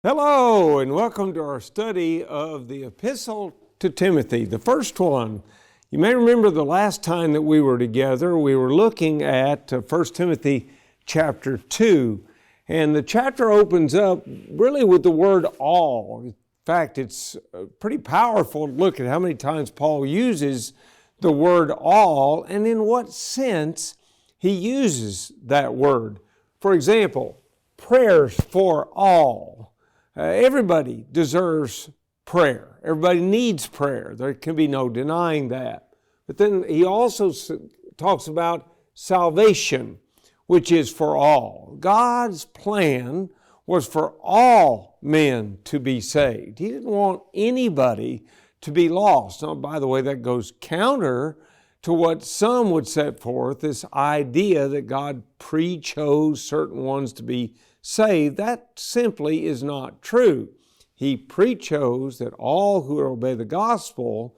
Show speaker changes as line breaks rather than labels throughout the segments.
Hello, and welcome to our study of the Epistle to Timothy, the first one. You may remember the last time that we were together, we were looking at 1 Timothy chapter 2, and the chapter opens up really with the word all. In fact, it's pretty powerful to look at how many times Paul uses the word all and in what sense he uses that word. For example, prayers for all. Everybody deserves prayer. Everybody needs prayer. There can be no denying that. But then he also talks about salvation, which is for all. God's plan was for all men to be saved. He didn't want anybody to be lost. Now, by the way, that goes counter to what some would set forth, this idea that God pre-chose certain ones to be saved. That simply is not true. He pre-chose that all who would obey the gospel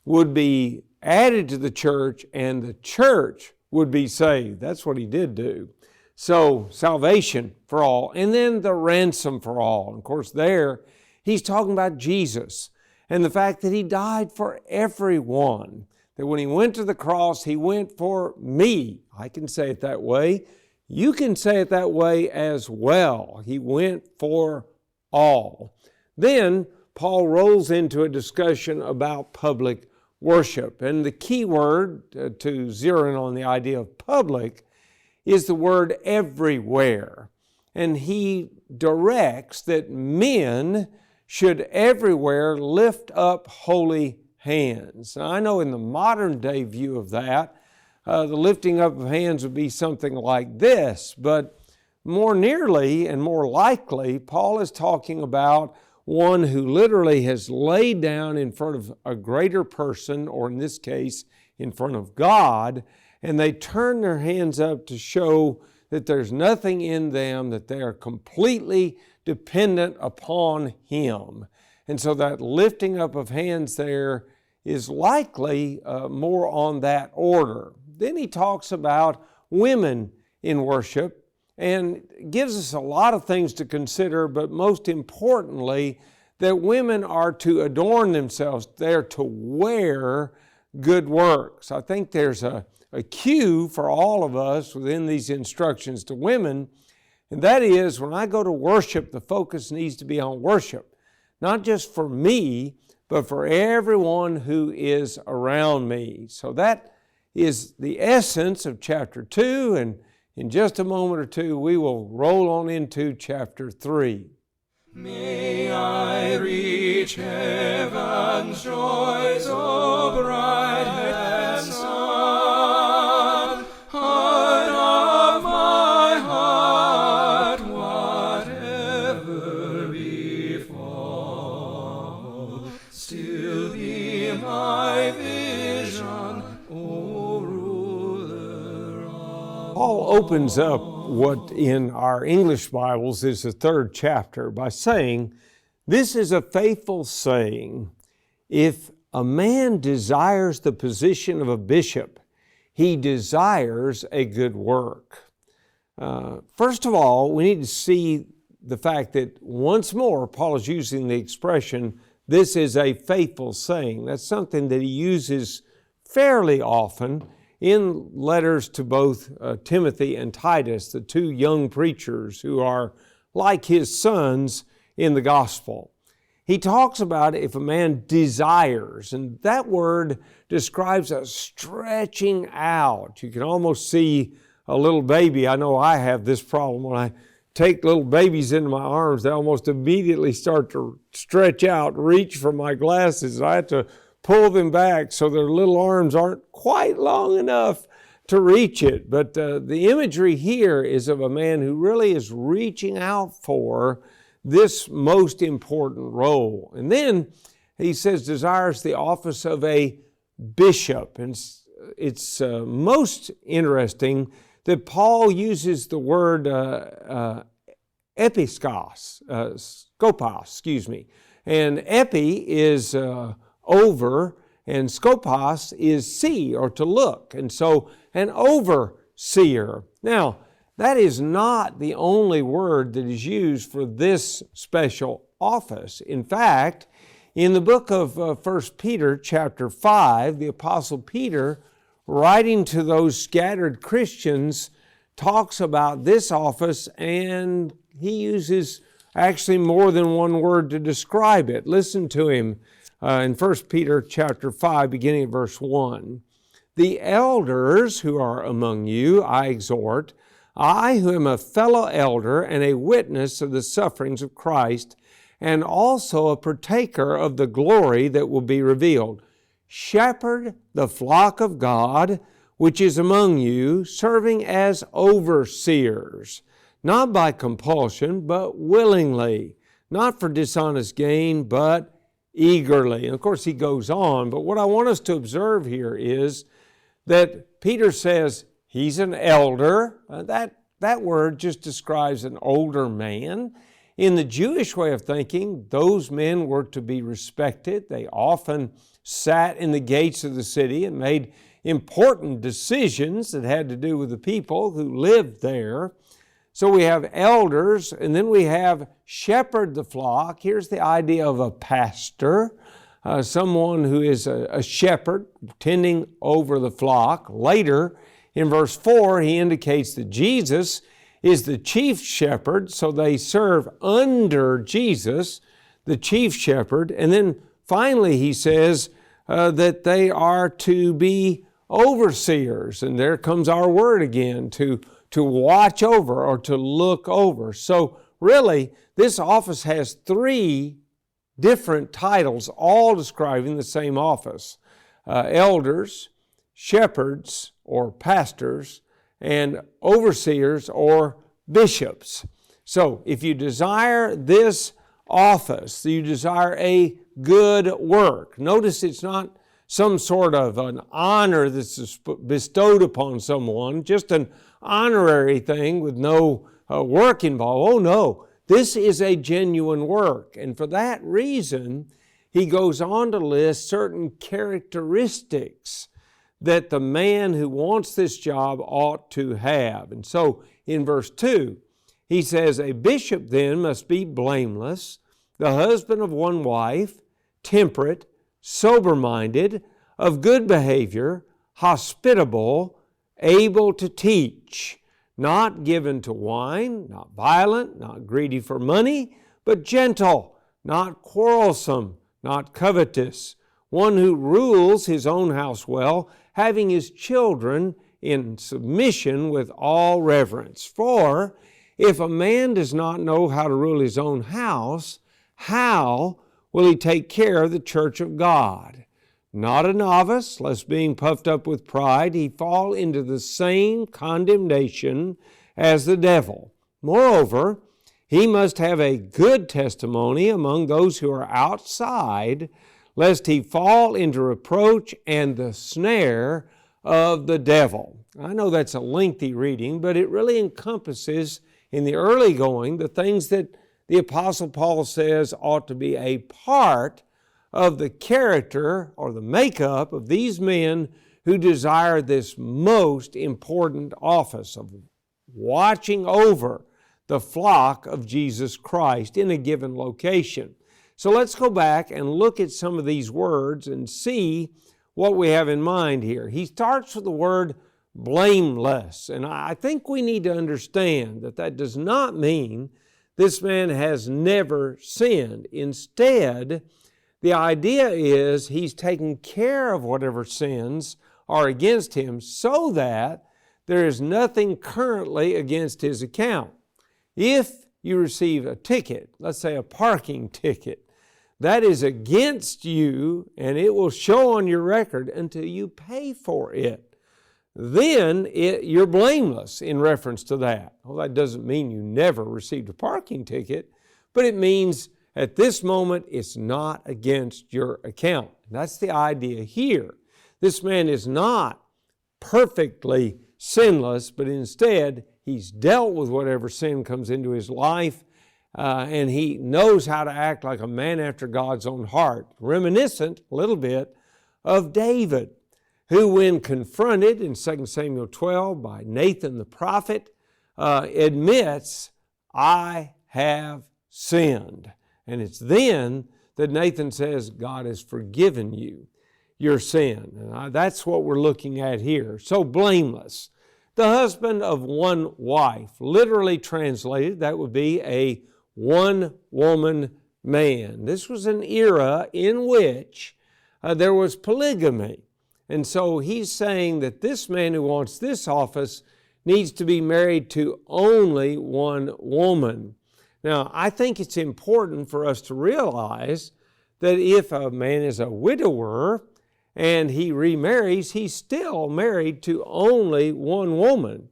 would be added to the church and the church would be saved. That's what he did do. So salvation for all, and then the ransom for all. And of course there he's talking about Jesus and the fact that he died for everyone. That when he went to the cross, he went for me. I can say it that way. You can say it that way as well. He went for all. Then Paul rolls into a discussion about public worship. And the key word to zero in on the idea of public is the word everywhere. And he directs that men should everywhere lift up holy hands. Now, I know in the modern day view of that, the lifting up of hands would be something like this, but more nearly and more likely, Paul is talking about one who literally has laid down in front of a greater person, or in this case, in front of God, and they turn their hands up to show that there's nothing in them, that they are completely dependent upon Him. And so that lifting up of hands there is likely more on that order. Then he talks about women in worship and gives us a lot of things to consider, but most importantly, that women are to adorn themselves. They're to wear good works. I think there's a cue for all of us within these instructions to women, and that is when I go to worship, the focus needs to be on worship, not just for me, but for everyone who is around me. So that is the essence of chapter 2, and in just a moment or two we will roll on into chapter 3.
May I reach heaven's joys, O bright and sun, heart of my heart, whatever befall, still be my vision, O ruler of
Paul opens up what in our English Bibles is the 3rd chapter by saying, "This is a faithful saying, if a man desires the position of a bishop, he desires a good work." First of all, we need to see the fact that once more Paul is using the expression, "This is a faithful saying." That's something that he uses fairly often in letters to both Timothy and Titus, the two young preachers who are like his sons in the gospel. He talks about if a man desires, and that word describes a stretching out. You can almost see a little baby. I know I have this problem. When I take little babies into my arms, they almost immediately start to stretch out, reach for my glasses. I have to pull them back so their little arms aren't quite long enough to reach it. But the imagery here is of a man who really is reaching out for this most important role. And then he says desires the office of a bishop. And it's most interesting that Paul uses the word skopos. And epi is over, and skopos is see or to look. And so an overseer. Now, that is not the only word that is used for this special office. In fact, in the book of 1 Peter chapter 5, the Apostle Peter, writing to those scattered Christians, talks about this office, and he uses actually more than one word to describe it. Listen to him in 1 Peter chapter 5, beginning at verse 1. The elders who are among you, I exhort, I who am a fellow elder and a witness of the sufferings of Christ, and also a partaker of the glory that will be revealed. Shepherd the flock of God, which is among you, serving as overseers, not by compulsion, but willingly, not for dishonest gain, but eagerly. And of course, he goes on, but what I want us to observe here is that Peter says he's an elder. That word just describes an older man. In the Jewish way of thinking, those men were to be respected. They often sat in the gates of the city and made important decisions that had to do with the people who lived there. So we have elders, and then we have shepherd the flock. Here's the idea of a pastor, someone who is a shepherd tending over the flock. Later, in verse 4, he indicates that Jesus is the chief shepherd, so they serve under Jesus, the chief shepherd. And then finally he says that they are to be overseers. And there comes our word again, to watch over or to look over. So really, this office has three different titles, all describing the same office. Elders, shepherds or pastors, and overseers or bishops. So if you desire this office, you desire a good work. Notice it's not some sort of an honor that's bestowed upon someone, just an honorary thing with no work involved. Oh no, this is a genuine work. And for that reason, he goes on to list certain characteristics that the man who wants this job ought to have. And so in verse 2, he says, a bishop then must be blameless, the husband of one wife, temperate, sober-minded, of good behavior, hospitable, able to teach, not given to wine, not violent, not greedy for money, but gentle, not quarrelsome, not covetous, one who rules his own house well, having his children in submission with all reverence. For if a man does not know how to rule his own house, how will he take care of the church of God? Not a novice, lest being puffed up with pride, he fall into the same condemnation as the devil. Moreover, he must have a good testimony among those who are outside, lest he fall into reproach and the snare of the devil. I know that's a lengthy reading, but it really encompasses in the early going the things that the Apostle Paul says ought to be a part of the character or the makeup of these men who desire this most important office of watching over the flock of Jesus Christ in a given location. So let's go back and look at some of these words and see what we have in mind here. He starts with the word blameless, and I think we need to understand that that does not mean this man has never sinned. Instead, the idea is he's taking care of whatever sins are against him so that there is nothing currently against his account. If you receive a ticket, let's say a parking ticket, that is against you and it will show on your record until you pay for it. Then you're blameless in reference to that. Well, that doesn't mean you never received a parking ticket, but it means at this moment it's not against your account. That's the idea here. This man is not perfectly sinless, but instead he's dealt with whatever sin comes into his life, and he knows how to act like a man after God's own heart, reminiscent a little bit of David, who when confronted in 2 Samuel 12 by Nathan the prophet, admits, I have sinned. And it's then that Nathan says, God has forgiven you your sin. And that's what we're looking at here. So blameless. The husband of one wife. Literally translated, that would be a one-woman man. This was an era in which there was polygamy. And so he's saying that this man who wants this office needs to be married to only one woman. Now, I think it's important for us to realize that if a man is a widower and he remarries, he's still married to only one woman.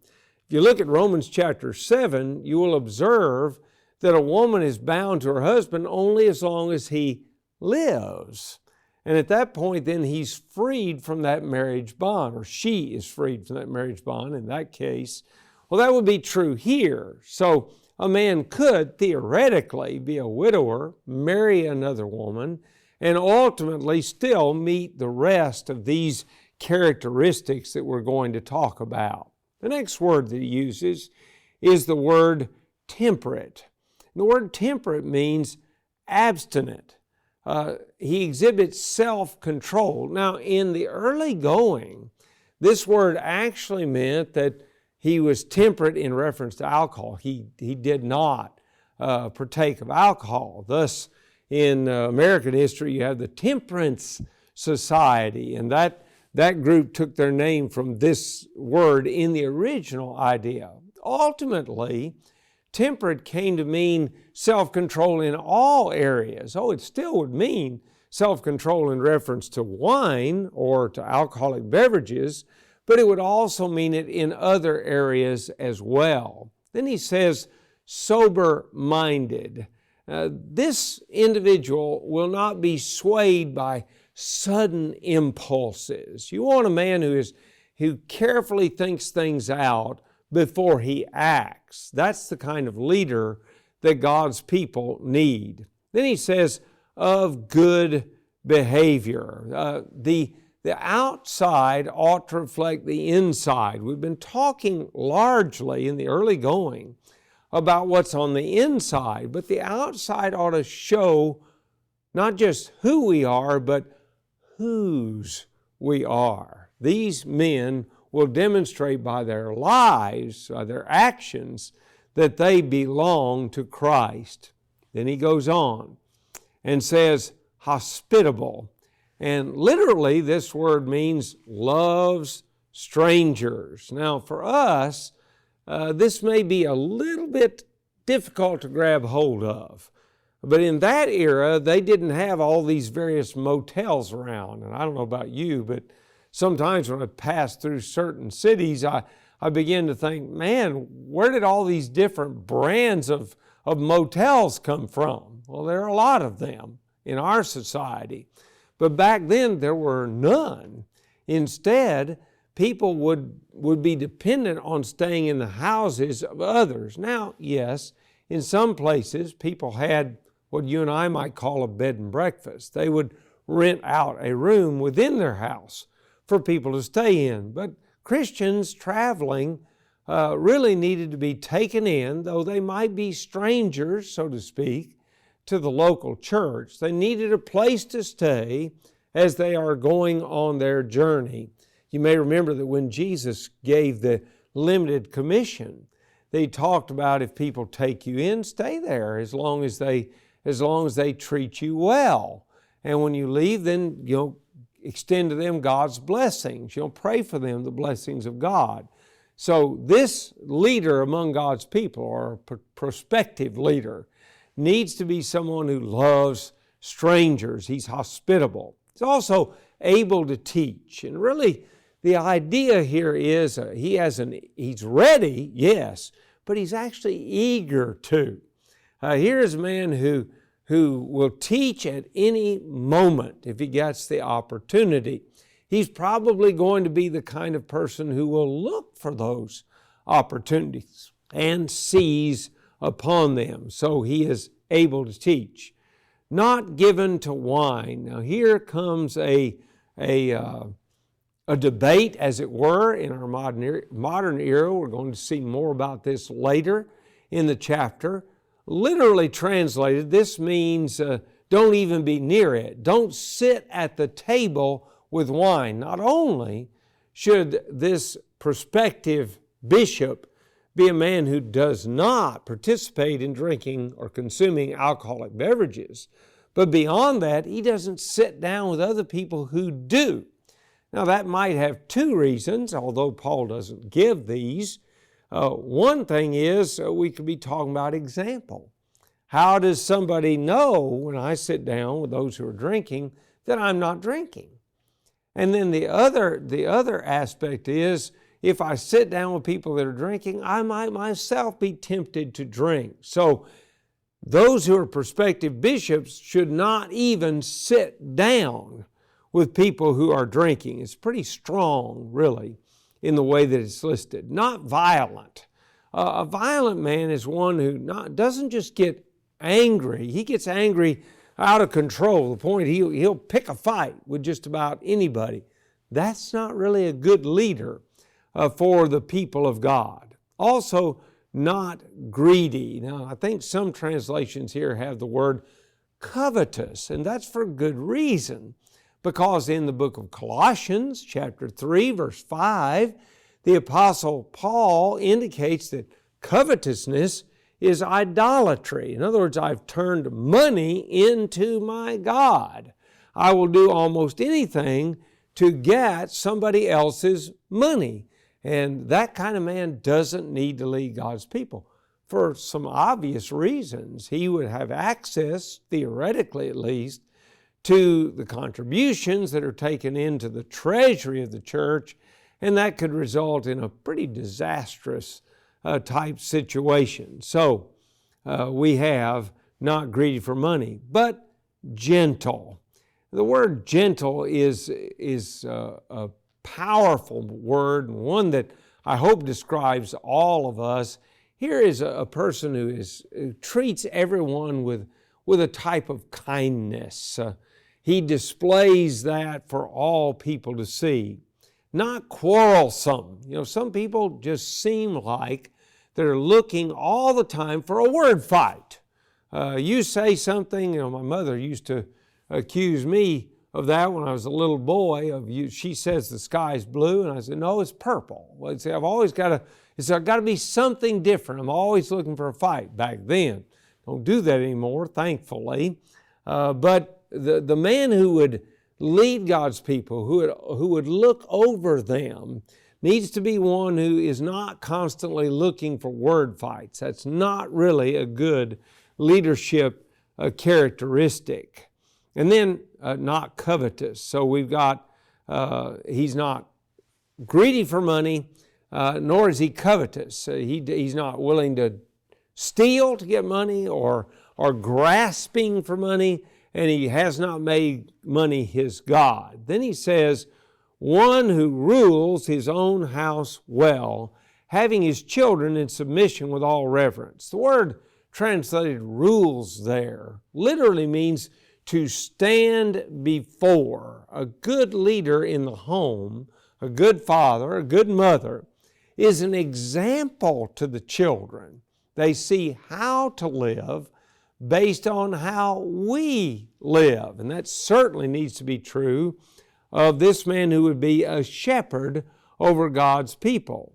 If you look at Romans chapter 7, you will observe that a woman is bound to her husband only as long as he lives. And at that point, then he's freed from that marriage bond, or she is freed from that marriage bond in that case. Well, that would be true here. So a man could theoretically be a widower, marry another woman, and ultimately still meet the rest of these characteristics that we're going to talk about. The next word that he uses is the word temperate. The word temperate means abstinent. He exhibits self-control. Now, in the early going, this word actually meant that he was temperate in reference to alcohol. He did not partake of alcohol. Thus, in American history, you have the Temperance Society, and that group took their name from this word in the original idea. Ultimately, temperate came to mean self-control in all areas. Oh, it still would mean self-control in reference to wine or to alcoholic beverages, but it would also mean it in other areas as well. Then he says, sober-minded. This individual will not be swayed by sudden impulses. You want a man who carefully thinks things out before he acts. That's the kind of leader that God's people need. Then he says, of good behavior. The outside ought to reflect the inside. We've been talking largely in the early going about what's on the inside, but the outside ought to show not just who we are, but whose we are. These men will demonstrate by their lives, by their actions, that they belong to Christ. Then he goes on and says, hospitable. And literally, this word means loves strangers. Now, for us, this may be a little bit difficult to grab hold of. But in that era, they didn't have all these various motels around. And I don't know about you, but sometimes when I pass through certain cities, I begin to think, man, where did all these different brands of motels come from? Well, there are a lot of them in our society. But back then, there were none. Instead, people would be dependent on staying in the houses of others. Now, yes, in some places, people had what you and I might call a bed and breakfast. They would rent out a room within their house for people to stay in. But Christians traveling really needed to be taken in, though they might be strangers, so to speak, to the local church. They needed a place to stay as they are going on their journey. You may remember that when Jesus gave the limited commission, they talked about if people take you in, stay there as long as they treat you well. And when you leave, then extend to them God's blessings. You'll pray for them the blessings of God. So this leader among God's people, or a prospective leader, needs to be someone who loves strangers. He's hospitable. He's also able to teach. And really, the idea here is he's ready, yes, but he's actually eager to. Here is a man who will teach at any moment if he gets the opportunity. He's probably going to be the kind of person who will look for those opportunities and seize upon them. So he is able to teach. Not given to wine. Now here comes a a debate, as it were, in our modern era. We're going to see more about this later in the chapter. Literally translated, this means don't even be near it. Don't sit at the table with wine. Not only should this prospective bishop be a man who does not participate in drinking or consuming alcoholic beverages, but beyond that, he doesn't sit down with other people who do. Now, that might have two reasons, although Paul doesn't give these. One thing is we could be talking about example. How does somebody know when I sit down with those who are drinking that I'm not drinking? And then the other aspect is, if I sit down with people that are drinking, I might myself be tempted to drink. So those who are prospective bishops should not even sit down with people who are drinking. It's pretty strong, really, in the way that it's listed. Not violent. A violent man is one who doesn't just get angry. He gets angry out of control, to the point he'll pick a fight with just about anybody. That's not really a good leader for the people of God. Also, not greedy. Now, I think some translations here have the word covetous, and that's for good reason, because in the book of Colossians, chapter 3, verse 5, the Apostle Paul indicates that covetousness is idolatry. In other words, I've turned money into my God. I will do almost anything to get somebody else's money. And that kind of man doesn't need to lead God's people for some obvious reasons. He would have access, theoretically at least, to the contributions that are taken into the treasury of the church, and that could result in a pretty disastrous type situation. So we have not greedy for money, but gentle. The word gentle is a powerful word, and one that I hope describes all of us. Here is a person who treats everyone with a type of kindness. He displays that for all people to see. Not quarrelsome. You know, some people just seem like they're looking all the time for a word fight. You say something, my mother used to accuse me of that when I was a little boy. She says the sky's blue, and I said, no, it's purple. Well, see, I've got to be something different. I'm always looking for a fight back then. Don't do that anymore, thankfully. But the man who would lead God's people, who would look over them, needs to be one who is not constantly looking for word fights. That's not really a good leadership characteristic. And then not covetous. So we've got, he's not greedy for money, nor is he covetous. He's not willing to steal to get money or grasping for money, and he has not made money his God. Then he says, one who rules his own house well, having his children in submission with all reverence. The word translated rules there literally means to stand before. A good leader in the home, a good father, a good mother, is an example to the children. They see how to live based on how we live. And that certainly needs to be true of this man who would be a shepherd over God's people.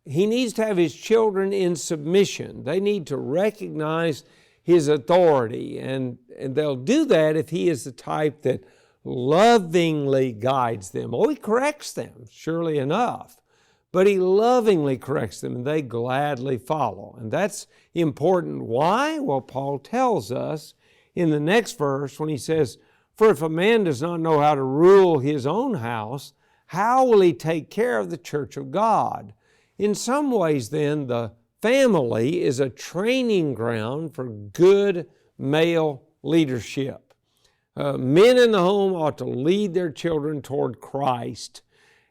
He needs to have his children in submission. They need to recognize his authority, and they'll do that if he is the type that lovingly guides them. Oh, he corrects them, surely enough, but he lovingly corrects them, and they gladly follow. And that's important. Why? Well, Paul tells us in the next verse when he says, for if a man does not know how to rule his own house, how will he take care of the church of God? In some ways, then, the family is a training ground for good male leadership. Men in the home ought to lead their children toward Christ,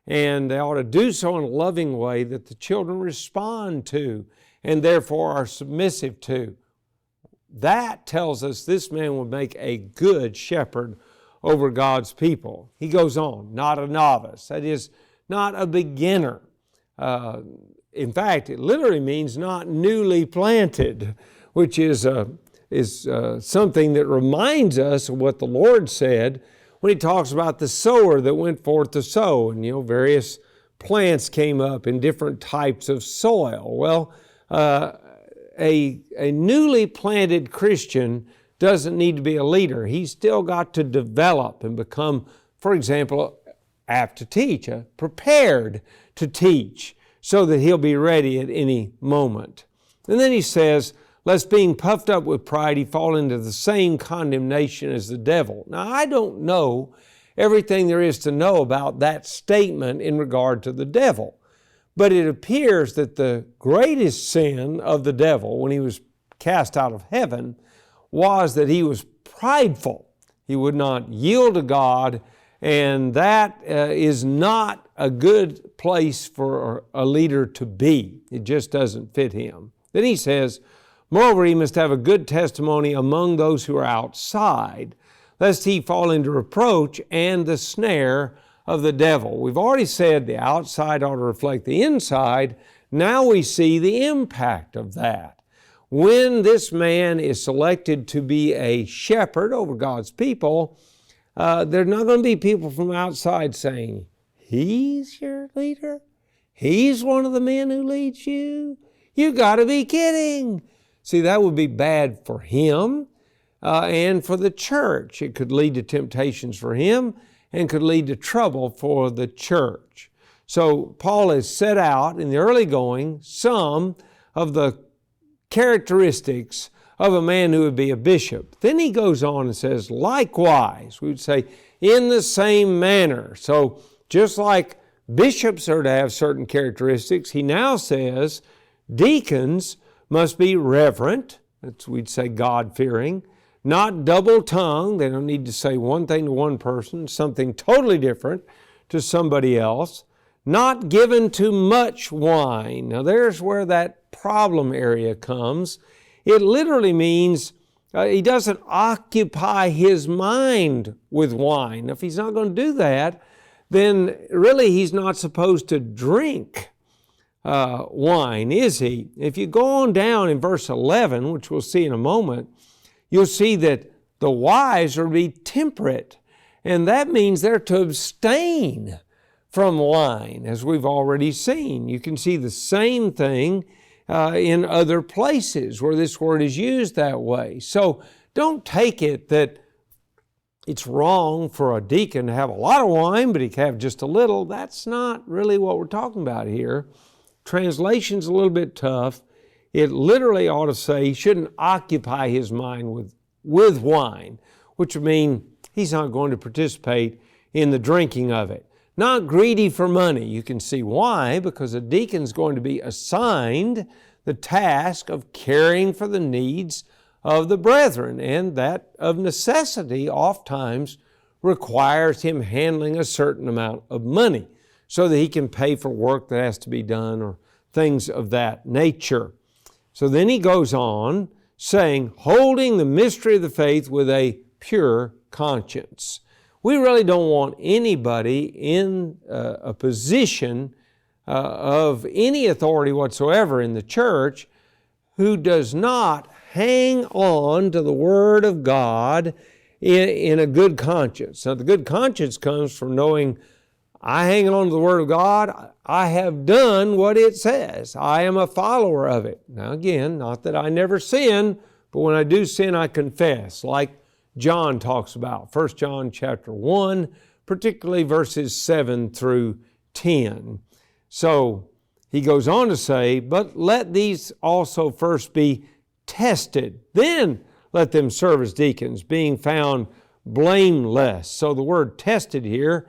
and they ought to do so in a loving way that the children respond to and therefore are submissive to. That tells us this man would make a good shepherd over God's people. He goes on, not a novice, that is, not a beginner. In fact, it literally means not newly planted, which is something that reminds us of what the Lord said when He talks about the sower that went forth to sow, and various plants came up in different types of soil. Well, a newly planted Christian doesn't need to be a leader. He's still got to develop and become, for example, apt to teach, prepared to teach, so that he'll be ready at any moment. And then he says, lest being puffed up with pride, he fall into the same condemnation as the devil. Now, I don't know everything there is to know about that statement in regard to the devil, but it appears that the greatest sin of the devil when he was cast out of heaven was that he was prideful. He would not yield to God, and that is not a good place for a leader to be. It just doesn't fit him. Then he says, moreover, he must have a good testimony among those who are outside, lest he fall into reproach and the snare of the devil. We've already said the outside ought to reflect the inside. Now we see the impact of that. When this man is selected to be a shepherd over God's people, there's not going to be people from outside saying, he's your leader? He's one of the men who leads you? You got to be kidding. See, that would be bad for him and for the church. It could lead to temptations for him and could lead to trouble for the church. So Paul has set out in the early going some of the characteristics of a man who would be a bishop. Then he goes on and says, likewise, we would say, in the same manner. So just like bishops are to have certain characteristics, he now says deacons must be reverent, that's we'd say God-fearing, not double-tongued. They don't need to say one thing to one person, something totally different to somebody else. Not given to much wine. Now there's where that problem area comes. It literally means he doesn't occupy his mind with wine. If he's not going to do that, then really he's not supposed to drink wine, is he? If you go on down in verse 11, which we'll see in a moment, you'll see that the wise are to be temperate, and that means they're to abstain from wine, as we've already seen. You can see the same thing in other places where this word is used that way. So don't take it that it's wrong for a deacon to have a lot of wine, but he can have just a little. That's not really what we're talking about here. Translation's a little bit tough. It literally ought to say he shouldn't occupy his mind with wine, which would mean he's not going to participate in the drinking of it. Not greedy for money. You can see why, because a deacon's going to be assigned the task of caring for the needs of the brethren, and that of necessity oftentimes requires him handling a certain amount of money so that he can pay for work that has to be done or things of that nature. So then he goes on saying, holding the mystery of the faith with a pure conscience. We really don't want anybody in a position of any authority whatsoever in the church who does not hang on to the Word of God in a good conscience. Now, the good conscience comes from knowing I hang on to the Word of God. I have done what it says. I am a follower of it. Now, again, not that I never sin, but when I do sin, I confess, like John talks about, 1 John chapter 1, particularly verses 7 through 10. So he goes on to say, but let these also first be tested, then let them serve as deacons, being found blameless. So the word tested here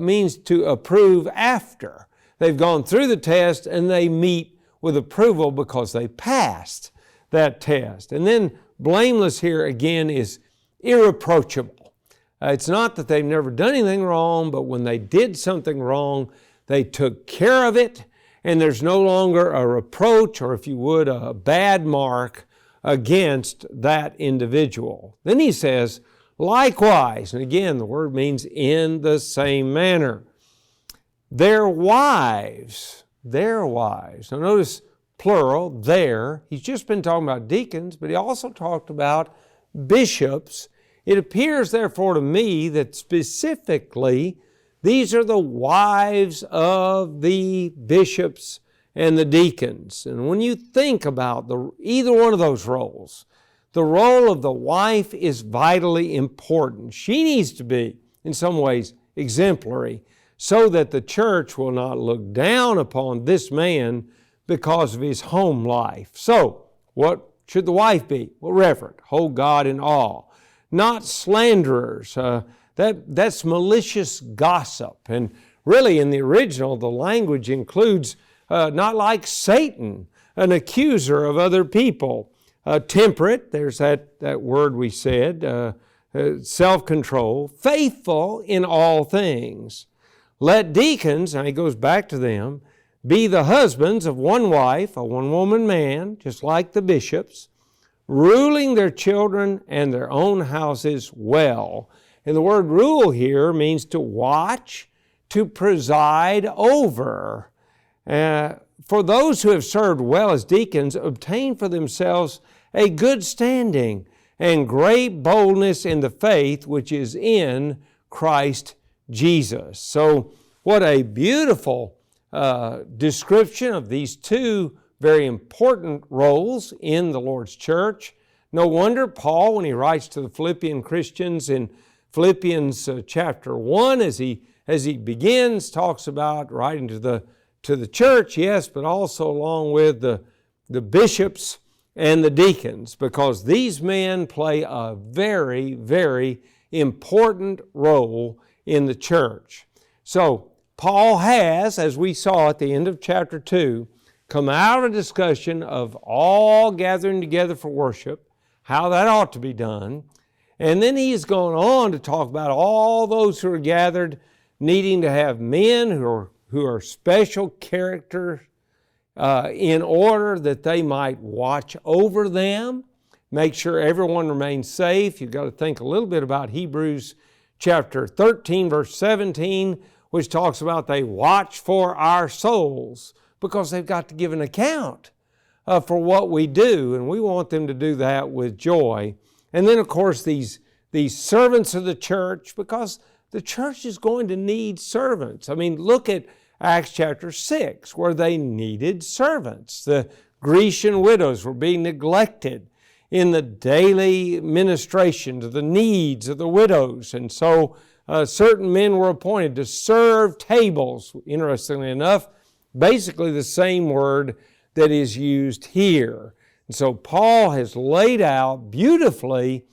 means to approve after. They've gone through the test and they meet with approval because they passed that test. And then blameless here again is irreproachable. It's not that they've never done anything wrong, but when they did something wrong, they took care of it, and there's no longer a reproach, or if you would, a bad mark against that individual. Then he says, likewise, and again, the word means in the same manner, their wives. Now notice plural, their. He's just been talking about deacons, but he also talked about bishops. It appears, therefore, to me that specifically these are the wives of the bishops and the deacons. And when you think about either one of those roles, the role of the wife is vitally important. She needs to be, in some ways, exemplary, so that the church will not look down upon this man because of his home life. So, what should the wife be? Well, reverent, hold God in awe, not slanderers. That's malicious gossip. And really, in the original, the language includes not like Satan, an accuser of other people. Temperate, there's that word we said, self-control, faithful in all things. Let deacons, and he goes back to them, be the husbands of one wife, a one-woman man, just like the bishops, ruling their children and their own houses well. And the word rule here means to watch, to preside over. For those who have served well as deacons, obtain for themselves a good standing and great boldness in the faith which is in Christ Jesus. So what a beautiful description of these two very important roles in the Lord's church. No wonder Paul, when he writes to the Philippian Christians in Philippians chapter 1, as he begins, talks about writing to the church, yes, but also along with the bishops and the deacons, because these men play a very, very important role in the church. So Paul has, as we saw at the end of chapter 2, come out of a discussion of all gathering together for worship, how that ought to be done. And then he's gone on to talk about all those who are gathered needing to have men who are special character in order that they might watch over them, make sure everyone remains safe. You've got to think a little bit about Hebrews chapter 13, verse 17, which talks about they watch for our souls because they've got to give an account for what we do, and we want them to do that with joy. And then, of course, these servants of the church, because the church is going to need servants. I mean, look at Acts chapter 6, where they needed servants. The Grecian widows were being neglected in the daily ministration to the needs of the widows. And so certain men were appointed to serve tables. Interestingly enough, basically the same word that is used here. And so Paul has laid out beautifully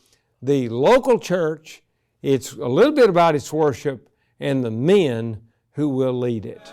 the local church. It's a little bit about its worship and the men who will lead it.